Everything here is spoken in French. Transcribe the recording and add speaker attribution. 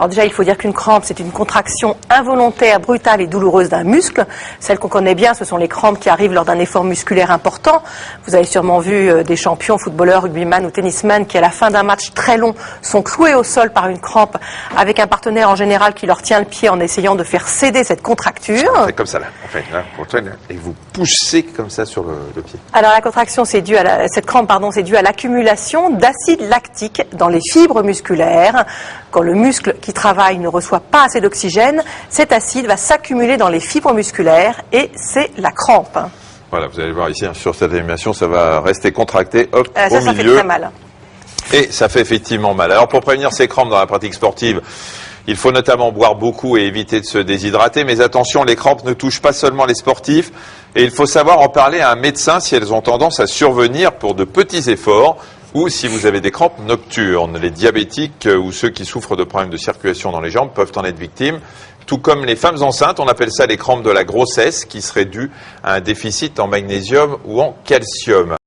Speaker 1: Alors déjà, il faut dire qu'une crampe, c'est une contraction involontaire, brutale et douloureuse d'un muscle. Celle qu'on connaît bien, ce sont les crampes qui arrivent lors d'un effort musculaire important. Vous avez sûrement vu des champions, footballeurs, rugbyman ou tennisman qui, à la fin d'un match très long, sont cloués au sol par une crampe avec un partenaire en général qui leur tient le pied en essayant de faire céder cette contracture.
Speaker 2: C'est comme ça là, en fait, là, pour toi, là, et vous poussez comme ça sur le pied.
Speaker 1: Alors la contraction, c'est dû à cette crampe, pardon, c'est dû à l'accumulation d'acide lactique dans les fibres musculaires. Quand le muscle qui travaille ne reçoit pas assez d'oxygène, cet acide va s'accumuler dans les fibres musculaires et c'est la crampe.
Speaker 2: Voilà, vous allez voir ici, hein, sur cette animation, ça va rester contracté, hop,
Speaker 1: Ça
Speaker 2: au milieu.
Speaker 1: fait très mal.
Speaker 2: Et ça fait effectivement mal. Alors pour prévenir ces crampes dans la pratique sportive, il faut notamment boire beaucoup et éviter de se déshydrater. Mais attention, les crampes ne touchent pas seulement les sportifs. Et il faut savoir en parler à un médecin si elles ont tendance à survenir pour de petits efforts ou si vous avez des crampes nocturnes. Les diabétiques ou ceux qui souffrent de problèmes de circulation dans les jambes peuvent en être victimes. Tout comme les femmes enceintes, on appelle ça les crampes de la grossesse qui seraient dues à un déficit en magnésium ou en calcium.